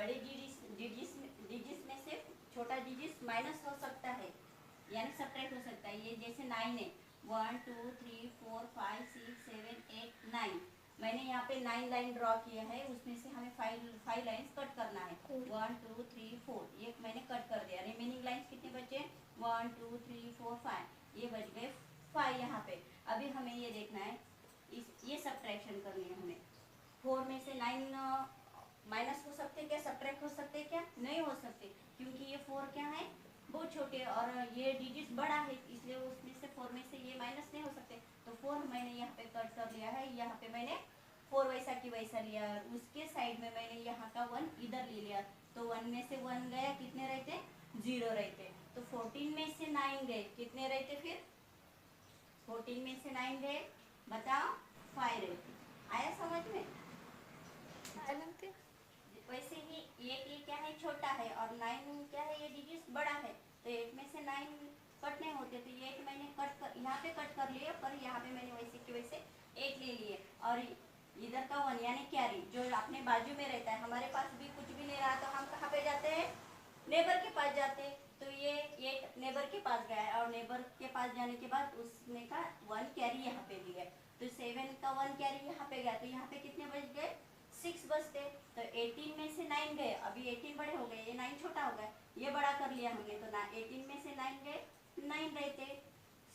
बड़े डिजिट्स में से छोटा डिजिट माइनस हो सकता है, यानी सब्ट्रैक्ट हो सकता है। ये जैसे 9 है, 1 2 3 4 5 6 7 8 9। मैंने यहाँ पे 9 लाइन ड्रॉ किया है, उसमें से हमें 5 लाइन्स कट करना है। 1 2 3 4 ये मैंने कट कर दिया। रिमेनिंग लाइन्स कितने बचे? 1 2 3 4 5, ये बच गए 5 यहाँ पे। अभी हमें ये देखना है, ये सब्ट्रैक्शन करनी है हमें। 4 में से 9 माइनस हो सकते क्या? सब्ट्रैक्ट हो सकते क्या? नहीं हो सकते, क्योंकि ये 4 क्या है? बहुत छोटे, और ये डिजिट बड़ा है, इसलिए उसमें से 4 में से ये माइनस नहीं हो सकते। तो 4 मैंने यहाँ पे कट कर लिया है। यहाँ पे मैंने 4 वैसा की वैसा लिया, उसके साइड में मैंने यहाँ का 1 इधर ले लिया। तो 1 में से 1 गया, कितने रहते? 0 रहते। तो 14 में से 9 गए, कितने रहते फिर? 14 में से 9 गए, बताओ, 5 रहते। आया समझ में? वैसे ही ये क्या है? छोटा है, और 9 क्या है? ये डिजिट बड़ा है। तो 8 में से 9 कट नहीं होते, तो ये 8 मैंने कट कर यहाँ पे कट कर लिए, पर यहाँ पे मैंने वैसे की वैसे 8 ले लिए। और इधर का 1 यानी कैरी, जो अपने बाजू में रहता है। हमारे पास भी कुछ भी नहीं रहा तो हम कहाँ पे जाते हैं? नेबर के पास जाते हैं। तो ये 8 नेबर के पास गया है, और नेबर के पास जाने के बाद उसने का 1 कैरी यहाँ पे लिया। तो 7 का 1 कैरी यहाँ पे गया, तो यहाँ पे कितने बच गए? 6 बचते। तो 18 में से 9 गए, अभी 18 बड़े हो गए, ये 9 छोटा हो गया, ये बड़ा कर लिया हमने। तो 18 में से 9 गए, 9 रहते।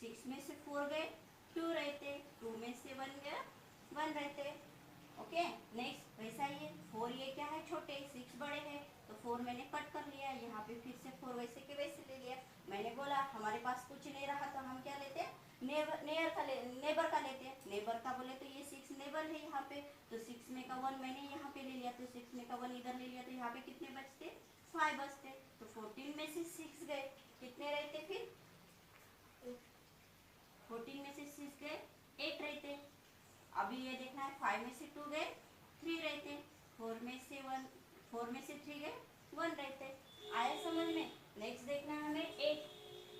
6 में से 4 गए, 2 रहते। 2 में से 1 गया, 1 रहते। ओके, नेक्स्ट वैसा ही है। 4 ये क्या है? छोटे, 6 बड़े हैं, तो 4 मैंने कट कर लिया। यहाँ पे फिर से 4 वैसे के वैसे ले लिया। मैंने बोला हमारे पास कुछ नहीं रहा तो हम क्या लेते हैं? नेबर का लेते हैं। नेबर का बोले तो ये 6 नेबर है यहाँ पे, तो 6 में का 1 मैंने यहाँ पे ले लिया, तो 6 में का 1 इधर ले लिया, तो यहाँ पे कितने बचते? 5 बचते। तो 14 में से 6 गए, कितने रहते फिर? 14 में से 6 गए, 8 रहते। अभी ये देखना है, 5 में से 2 गए, 3 रहते। 4 में से 3 गए, 1 रहते। आया समझ में? नेक्स्ट देखना है हमें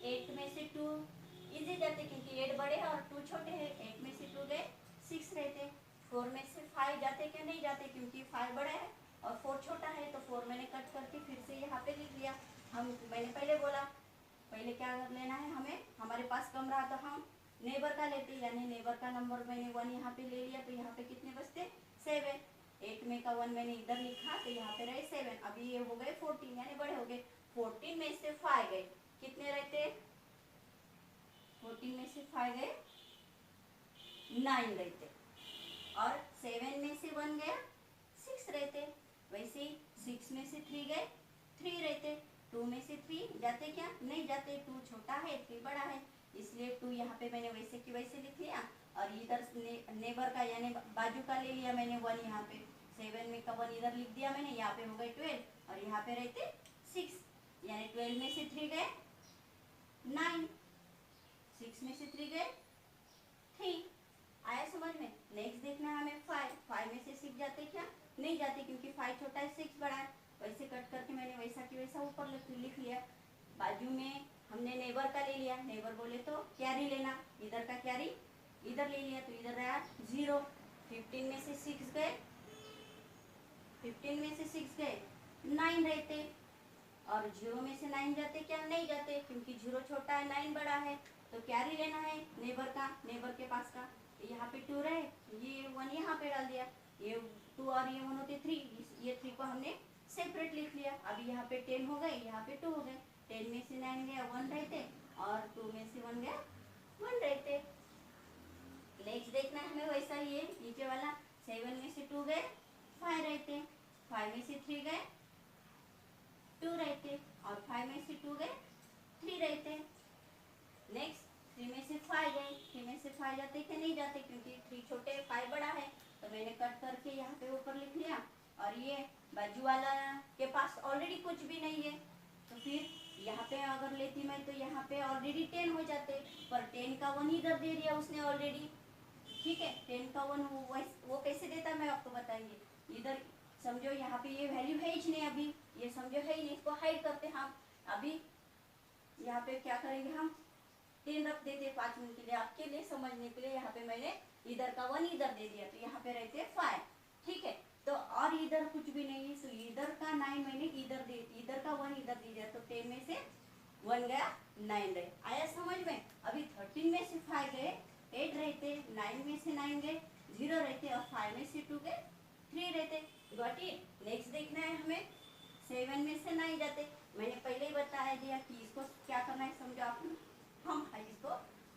8 में से 2 इजी जाते, क्योंकि 8 बड़े हैं और 2 छोटे हैं। 8 में से 2 गए, 6 रहते। 4 में से 5 जाते क्या? नहीं जाते, क्योंकि 5 बड़ा है और 4 छोटा है। तो 4 मैंने कट करके फिर से यहाँ पे लिख लिया। मैंने पहले बोला, पहले क्या कर लेना है हमें? हमारे पास कम रहा तो हम नेबर का लेते, यानी नेबर का नंबर मैंने 1 यहाँ पे ले लिया, तो यहाँ पे कितने बचते? 7। 8 में का 1 मैंने इधर लिखा, तो यहाँ पे रहे 7। अभी ये हो गए 14, यानी बड़े हो गए। 14 में से 5 गए, कितने रहते? 14 में से 5 गए, 9 रहते। और 7 में से 1 गया, 6 रहते। वैसे ही 6 में से 3 गए, 3 रहते। 2 में से 3 जाते क्या? नहीं जाते, 2 छोटा है, 3 बड़ा है, इसलिए 2 यहाँ पे मैंने वैसे की वैसे लिख लिया। और इधर नेबर का यानी बाजू का ले लिया मैंने 1 यहाँ पे। 7 में का 1 इधर लिख दिया मैंने, यहाँ पे हो गए 12, और यहाँ पे रहते 6, यानी 12 में से 3 गए, 9। 6 में से 3 गए, 3। आया समझ में? नेक्स्ट देखना है हमें 5 में से 6 जाते क्या? नहीं जाते, क्योंकि 5 छोटा है, 6 बड़ा है। वैसे कट करके मैंने वैसा की वैसा ऊपर लिख लिया। बाजू में हमने नेबर का ले लिया, नेबर बोले तो कैरी लेना, इधर का कैरी इधर ले लिया, तो इधर रहा 0। 15 में से 6 गए, 15 में से 6 गए, 9 रहते। और 0 में से 9 जाते क्या? नहीं जाते, क्योंकि 0 छोटा है, 9 बड़ा है। तो कैरी लेना है नेबर का, नेबर के पास का। यहाँ पे 2 रहे, ये 1 यहाँ पे डाल दिया, ये 2 और ये 1 होते 3, ये 3 को हमने सेपरेट लिख लिया। अभी यहाँ पे 10 हो गए, यहाँ पे 2 हो गए। 10 में से 9 गया, 1 रहते, और 2 में से 1 गया, 1 रहते। नेक्स्ट देखना है हमें वैसा ही है, नीचे वाला। 7 में से 2 गए, 5 रहते। 5 में से 3 गए, 2 रहते, और 5 में से 2 गए, 3 रहते। नेक्स्ट 3 में से 5 गए, 3 में से 5 जाते कि नहीं जाते, क्योंकि 3 छोटे 5 बड़ा है। तो मैंने कट करके यहाँ पे ऊपर लिख लिया। और ये बाजू वाला के पास ऑलरेडी कुछ भी नहीं है, तो फिर यहाँ पे अगर लेती मैं, तो यहाँ पे ऑलरेडी 10 हो जाते, पर 10 का 1 इधर दे दिया उसने ऑलरेडी। ठीक है, 10 का 1 वो कैसे देता मैं आपको बताएंगे। इधर समझो यहाँ पे ये वैल्यू है ही नहीं, अभी ये समझो है ही नहीं, इसको हाइड करते हम। अभी यहाँ पे क्या करेंगे हम? 10 रख देते 5 मिनट के लिए, आपके लिए समझने के लिए। यहाँ पे मैंने इधर का 1 इधर दे दिया, तो यहाँ पे रहते 5। ठीक है, तो और इधर इधर कुछ भी नहीं है, तो इधर का 9 मैंने इधर का 1 इधर दे दिया, तो 10 में से 1 गया, 9 रहे। आया समझ में? अभी 13 में से 5 गए, 8 रहते, 9 में से 9 गए, 0 रहते, और 5 में से 2 गए, 3 रहते। Got it? नेक्स्ट देखना है हमें, 7 में से 9 जाते। मैंने पहले ही बताया दिया कि इसको क्या करना है, समझो आप। हम इसको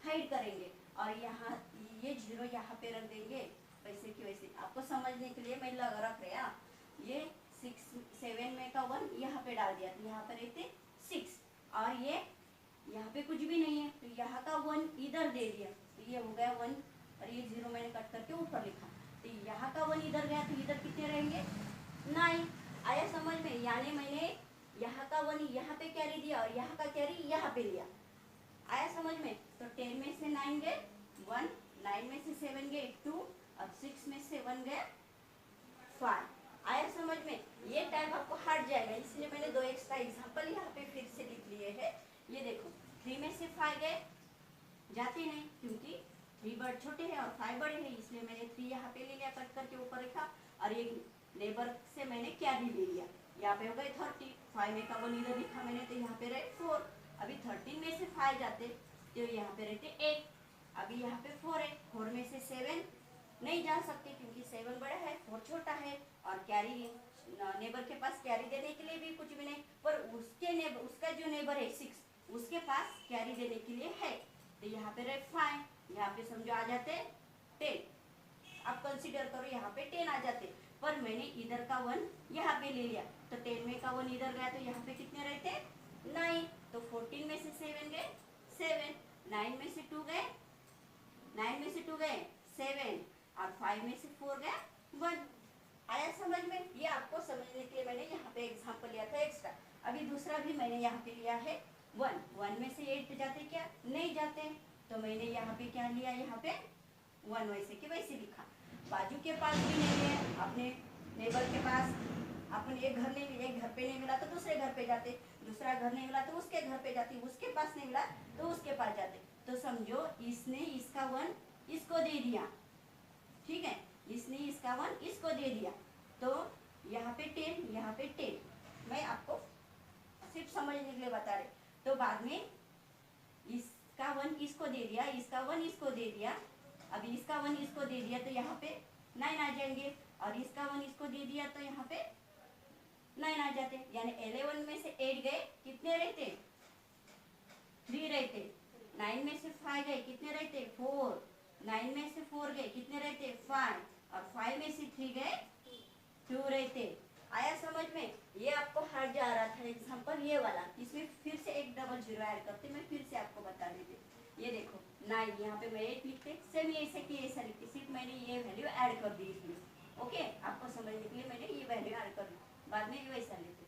हाइड करेंगे, और यहाँ ये 0 यहाँ पे रख देंगे, वैसे की वैसे। आपको समझने के लिए मैं रख रहा, ये 7 में का 1 यहाँ पे डाल दिया, तो यहाँ पे रहते 6, और ये यहाँ पे कुछ भी नहीं है, तो यहाँ का 1 इधर दे दिया, तो ये हो गया 1, और ये 0 मैंने कट करके ऊपर लिखा, तो यहाँ का 1 इधर गया, तो इधर कितने रहेंगे, 9। आया समझ में? यानी मैंने यहाँ का 1 यहाँ पे कैरी दिया, और यहाँ का कैरी यहाँ पे लिया। आया समझ में? तो 10 में से 9 गए 1, 9 में से 7 गए 2, और 6 में से 1 गए 5। आया समझ में? ये टाइप आपको हट जाएगा, इसलिए मैंने 2 एक्स्ट्रा एग्जांपल यहाँ पे फिर से लिख लिए हैं। ये देखो, 3 में से 5 गए, जाते नहीं, क्योंकि 3 बड़े छोटे हैं और 5 बड़े हैं, इसलिए मैंने 3 यहाँ पे ले लिया, कट करके ऊपर रखा, और एक नेबर से मैंने कैरी ले लिया। यहाँ पे हो गए 30, 5 में का 1 इधर लिखा मैंने, तो यहाँ पे रहे 4। अभी 13 में से 5 जाते, तो यहाँ पे रहते 8। अभी यहाँ पे 4 है, 4 में से 7 नहीं जा सकते, क्योंकि 7 बड़ा है, 4 छोटा है, और कैरी नेबर के पास कैरी देने के लिए भी कुछ भी नहीं, पर उसका जो नेबर है 6, उसके पास कैरी देने के लिए है, तो यहाँ पे रहे 5, यहाँ पे समझो आ जाते 10। आप कंसीडर करो यहाँ पे 10 आ जाते, पर मैंने इधर का 1 यहाँ पे ले लिया, तो 10 में का 1 इधर गया, तो यहाँ पे कितने रहते 9। तो 14 में से 7 गए 7, 9 में से 2 गए 9 में से 2 गए 7, और 5 में से 4 गया 1। आया समझ में? ये आपको समझने के लिए मैंने यहाँ पे एग्जांपल लिया था एक्स्ट्रा। अभी दूसरा भी मैंने यहाँ पे लिया है 1 में से 8 जाते क्या, नहीं जाते, तो मैंने यहाँ पे क्या लिया, यहाँ पे 1 वैसे के वैसे लिखा। बाजू के पास भी नहीं है, अपने नेबर के पास, अपन एक घर पे नहीं मिला तो दूसरे घर पे जाते, दूसरा घर नहीं मिला तो उसके घर पे जाते, उसके पास नहीं मिला तो उसके पास जाते। तो समझो इसने इसका 1 इसको दे दिया, ठीक है, इसने इसका 1 इसको दे दिया, तो यहाँ पे 10, यहाँ पे 10। मैं आपको सिर्फ समझने के लिए बता रहे। तो बाद में इसका 1 इसको दे दिया, इसका 1 इसको दे दिया, अभी इसका 1 इसको दे दिया, तो यहाँ पे 9 आ जाएंगे, और इसका 1 इसको दे दिया, तो यहाँ पे 9 आ जाते। यानी 11 में से 8 गए, कितने रहते 3 रहते, 9 में से 5 गए, कितने रहते 4, 9 में से 4 गए, कितने रहते 5, और 5 में से 3 गए 2 रहते। आया समझ में? ये आपको हट जा रहा था एग्जांपल ये वाला, इसमें फिर से एक डबल 0 ऐड करते, मैं फिर से आपको बता देती। ये देखो 9, यहाँ पे मैं 8 लिखते, सेम ऐसे की ऐसा लिखते, सिर्फ मैंने ये वैल्यू ऐड कर दी इसमें। ओके, आपको समझने के लिए मैंने ये वैल्यू ऐड कर दी, बाद में वैसा लेते।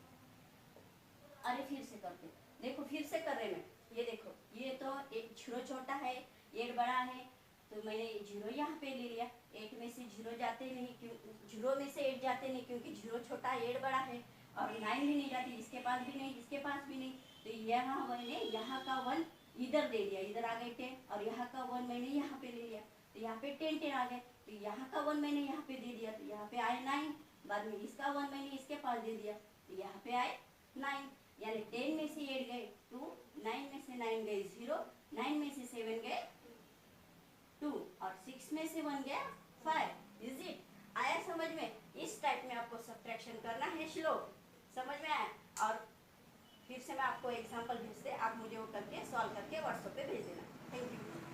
अरे फिर से करते, देखो फिर से कर रहे मैं। ये देखो, ये तो एक 0 छोटा है, 8 बड़ा है, तो मैंने 0 यहाँ पे ले लिया। 8 में से 0 जाते नहीं, क्यों 0 में से 8 जाते नहीं, क्योंकि 0 छोटा 8 बड़ा है, और 9 भी नहीं जाती, इसके पास भी नहीं, इसके पास भी नहीं, तो यहाँ मैंने यहाँ का 1 इधर दे दिया, इधर आ गए 10, और यहाँ का 1 मैंने यहाँ पे ले लिया, तो यहाँ पे 10 आ गए, तो यहाँ का 1 मैंने यहाँ पे दे दिया, तो यहाँ पे आए 9, बाद में इसका 1 मैंने इसके पास दे दिया, तो यहाँ पे आए 9। यानी 10 में से 8 गए 2, 9 में से 9 गए 0, 9 में से 7 गए 2, और 6 में से 1 गया 5। Is it? आया समझ में? इस टाइप में आपको सब्ट्रैक्शन करना है श्लोक, समझ में आया? और फिर से मैं आपको एग्जांपल भेजते, आप मुझे वो करके सॉल्व करके व्हाट्सएप पे भेज देना। Thank you.